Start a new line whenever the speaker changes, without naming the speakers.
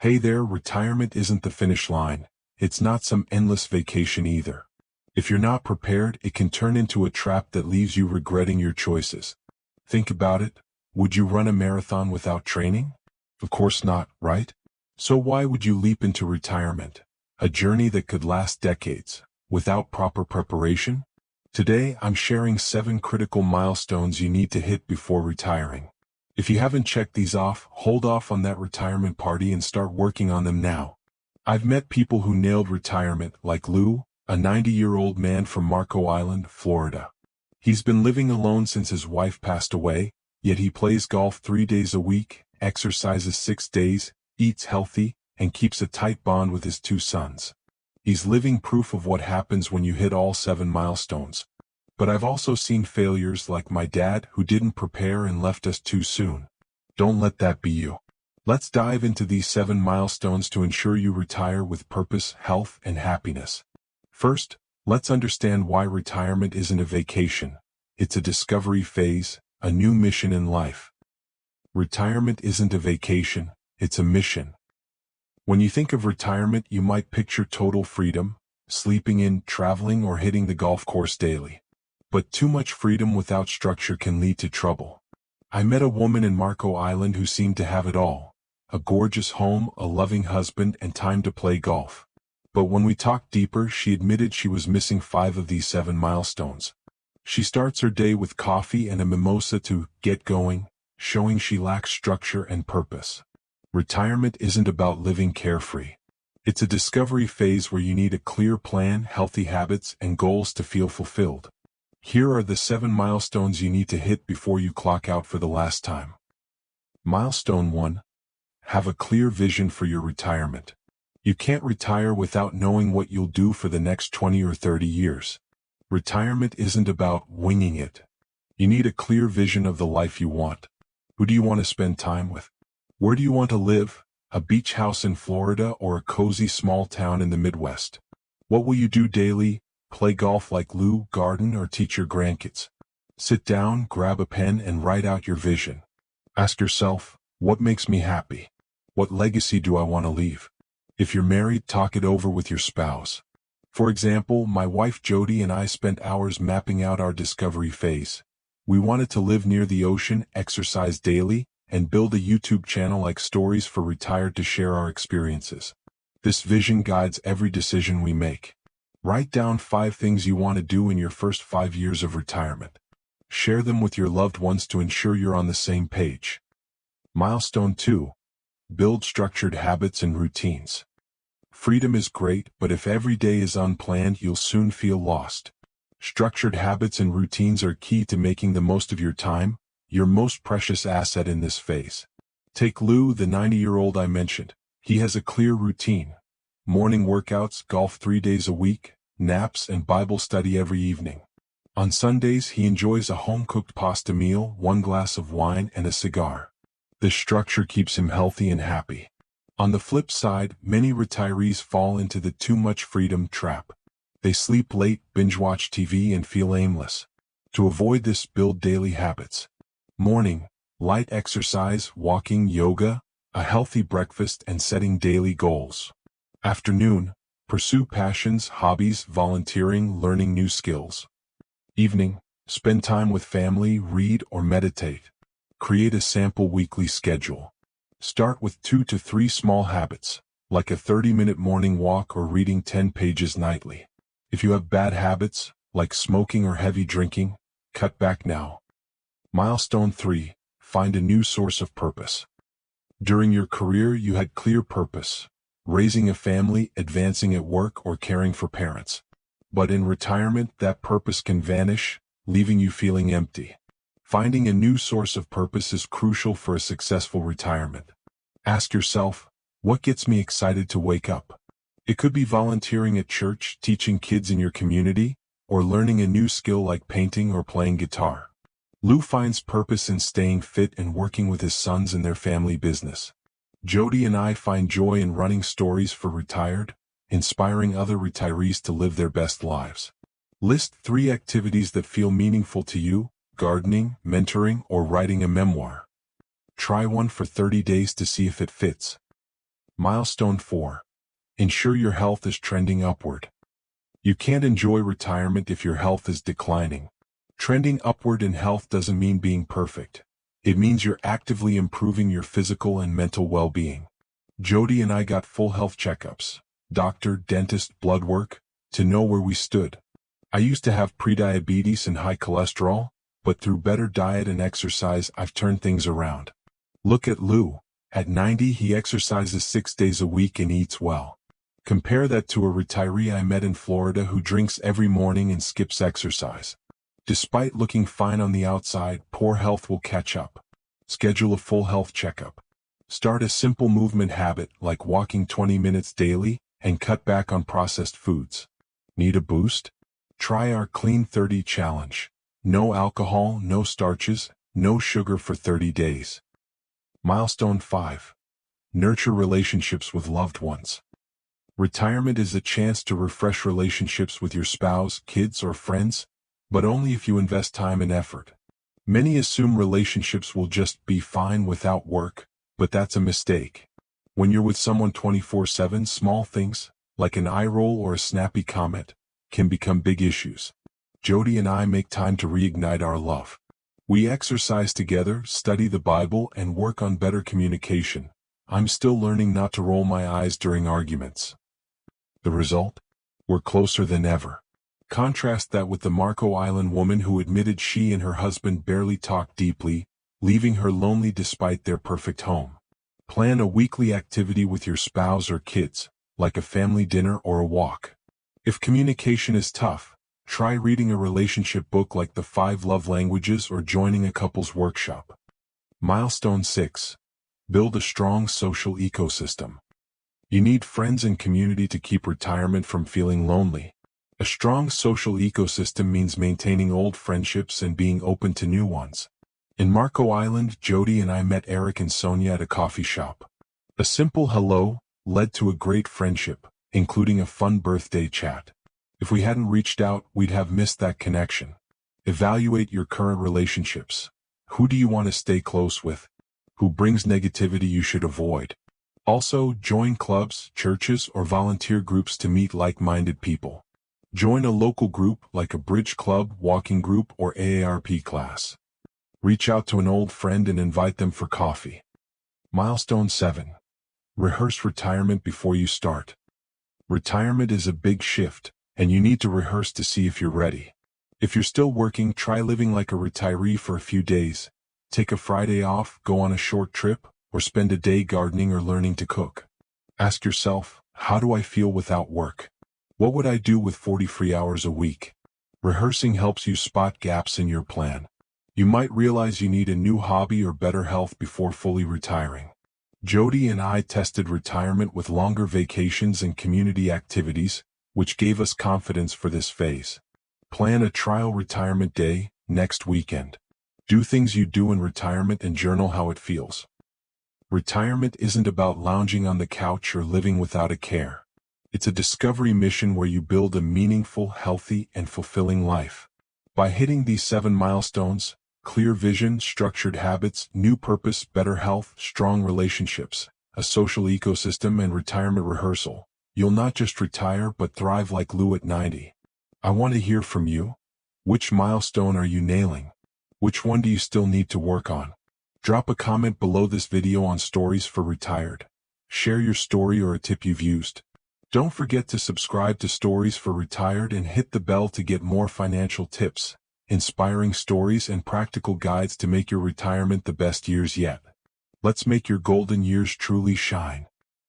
Hey there, retirement isn't the finish line. It's not some endless vacation either. If you're not prepared, it can turn into a trap that leaves you regretting your choices. Think about it. Would you run a marathon without training? Of course not, right? So why would you leap into retirement, a journey that could last decades, without proper preparation? Today, I'm sharing 7 critical milestones you need to hit before retiring. If you haven't checked these off, hold off on that retirement party and start working on them now. I've met people who nailed retirement, like Lou, a 90-year-old man from Marco Island, Florida. He's been living alone since his wife passed away, yet he plays golf 3 days a week, exercises 6 days, eats healthy, and keeps a tight bond with his 2 sons. He's living proof of what happens when you hit all 7 milestones. But I've also seen failures like my dad who didn't prepare and left us too soon. Don't let that be you. Let's dive into these 7 milestones to ensure you retire with purpose, health, and happiness. First, let's understand why retirement isn't a vacation. It's a discovery phase, a new mission in life. Retirement isn't a vacation, it's a mission. When you think of retirement, you might picture total freedom, sleeping in, traveling, or hitting the golf course daily. But too much freedom without structure can lead to trouble. I met a woman in Marco Island who seemed to have it all: a gorgeous home, a loving husband, and time to play golf. But when we talked deeper, she admitted she was missing 5 of these 7 milestones. She starts her day with coffee and a mimosa to get going, showing she lacks structure and purpose. Retirement isn't about living carefree. It's a discovery phase where you need a clear plan, healthy habits, and goals to feel fulfilled. Here are the 7 milestones you need to hit before you clock out for the last time. Milestone 1. Have a clear vision for your retirement. You can't retire without knowing what you'll do for the next 20 or 30 years. Retirement isn't about winging it. You need a clear vision of the life you want. Who do you want to spend time with? Where do you want to live? A beach house in Florida or a cozy small town in the Midwest? What will you do daily? Play golf like Lou, garden, or teach your grandkids? Sit down, grab a pen, and write out your vision. Ask yourself, what makes me happy? What legacy do I want to leave? If you're married, talk it over with your spouse. For example, my wife Jody and I spent hours mapping out our discovery phase. We wanted to live near the ocean, exercise daily, and build a YouTube channel like Stories for Retired to share our experiences. This vision guides every decision we make. Write down 5 things you want to do in your first 5 years of retirement. Share them with your loved ones to ensure you're on the same page. Milestone 2. Build structured habits and routines. Freedom is great, but if every day is unplanned, you'll soon feel lost. Structured habits and routines are key to making the most of your time, your most precious asset in this phase. Take Lou, the 90-year-old I mentioned. He has a clear routine. Morning workouts, golf 3 days a week, naps, and Bible study every evening. On Sundays, he enjoys a home-cooked pasta meal, 1 glass of wine, and a cigar. This structure keeps him healthy and happy. On the flip side, many retirees fall into the too much freedom trap. They sleep late, binge-watch TV, and feel aimless. To avoid this, build daily habits. Morning, light exercise, walking, yoga, a healthy breakfast, and setting daily goals. Afternoon, pursue passions, hobbies, volunteering, learning new skills. Evening, spend time with family, read, or meditate. Create a sample weekly schedule. Start with 2 to 3 small habits, like a 30-minute morning walk or reading 10 pages nightly. If you have bad habits, like smoking or heavy drinking, cut back now. Milestone 3. Find a new source of purpose. During your career, you had clear purpose: raising a family, advancing at work, or caring for parents. But in retirement, that purpose can vanish, leaving you feeling empty. Finding a new source of purpose is crucial for a successful retirement. Ask yourself, what gets me excited to wake up? It could be volunteering at church, teaching kids in your community, or learning a new skill like painting or playing guitar. Lou finds purpose in staying fit and working with his sons in their family business. Jody and I find joy in running Stories for Retired, inspiring other retirees to live their best lives. List 3 activities that feel meaningful to you: gardening, mentoring, or writing a memoir. Try one for 30 days to see if it fits. Milestone 4. Ensure your health is trending upward. You can't enjoy retirement if your health is declining. Trending upward in health doesn't mean being perfect. It means you're actively improving your physical and mental well-being. Jody and I got full health checkups, doctor, dentist, blood work, to know where we stood. I used to have prediabetes and high cholesterol, but through better diet and exercise I've turned things around. Look at Lou. At 90 he exercises 6 days a week and eats well. Compare that to a retiree I met in Florida who drinks every morning and skips exercise. Despite looking fine on the outside, poor health will catch up. Schedule a full health checkup. Start a simple movement habit like walking 20 minutes daily and cut back on processed foods. Need a boost? Try our Clean 30 challenge. No alcohol, no starches, no sugar for 30 days. Milestone 5. Nurture relationships with loved ones. Retirement is a chance to refresh relationships with your spouse, kids, or friends, but only if you invest time and effort. Many assume relationships will just be fine without work, but that's a mistake. When you're with someone 24/7, small things, like an eye roll or a snappy comment, can become big issues. Jody and I make time to reignite our love. We exercise together, study the Bible, and work on better communication. I'm still learning not to roll my eyes during arguments. The result? We're closer than ever. Contrast that with the Marco Island woman who admitted she and her husband barely talked deeply, leaving her lonely despite their perfect home. Plan a weekly activity with your spouse or kids, like a family dinner or a walk. If communication is tough, try reading a relationship book like The 5 Love Languages or joining a couples workshop. Milestone 6. Build a strong social ecosystem. You need friends and community to keep retirement from feeling lonely. A strong social ecosystem means maintaining old friendships and being open to new ones. In Marco Island, Jody and I met Eric and Sonia at a coffee shop. A simple hello led to a great friendship, including a fun birthday chat. If we hadn't reached out, we'd have missed that connection. Evaluate your current relationships. Who do you want to stay close with? Who brings negativity you should avoid? Also, join clubs, churches, or volunteer groups to meet like-minded people. Join a local group like a bridge club, walking group, or AARP class. Reach out to an old friend and invite them for coffee. Milestone 7. Rehearse retirement before you start. Retirement is a big shift, and you need to rehearse to see if you're ready. If you're still working, try living like a retiree for a few days. Take a Friday off, go on a short trip, or spend a day gardening or learning to cook. Ask yourself, how do I feel without work? What would I do with 40 free hours a week? Rehearsing helps you spot gaps in your plan. You might realize you need a new hobby or better health before fully retiring. Jody and I tested retirement with longer vacations and community activities, which gave us confidence for this phase. Plan a trial retirement day next weekend. Do things you do in retirement and journal how it feels. Retirement isn't about lounging on the couch or living without a care. It's a discovery mission where you build a meaningful, healthy, and fulfilling life. By hitting these 7 milestones, clear vision, structured habits, new purpose, better health, strong relationships, a social ecosystem, and retirement rehearsal, you'll not just retire but thrive like Lou at 90. I want to hear from you. Which milestone are you nailing? Which one do you still need to work on? Drop a comment below this video on Stories for Retired. Share your story or a tip you've used. Don't forget to subscribe to Stories for Retired and hit the bell to get more financial tips, inspiring stories, and practical guides to make your retirement the best years yet. Let's make your golden years truly shine.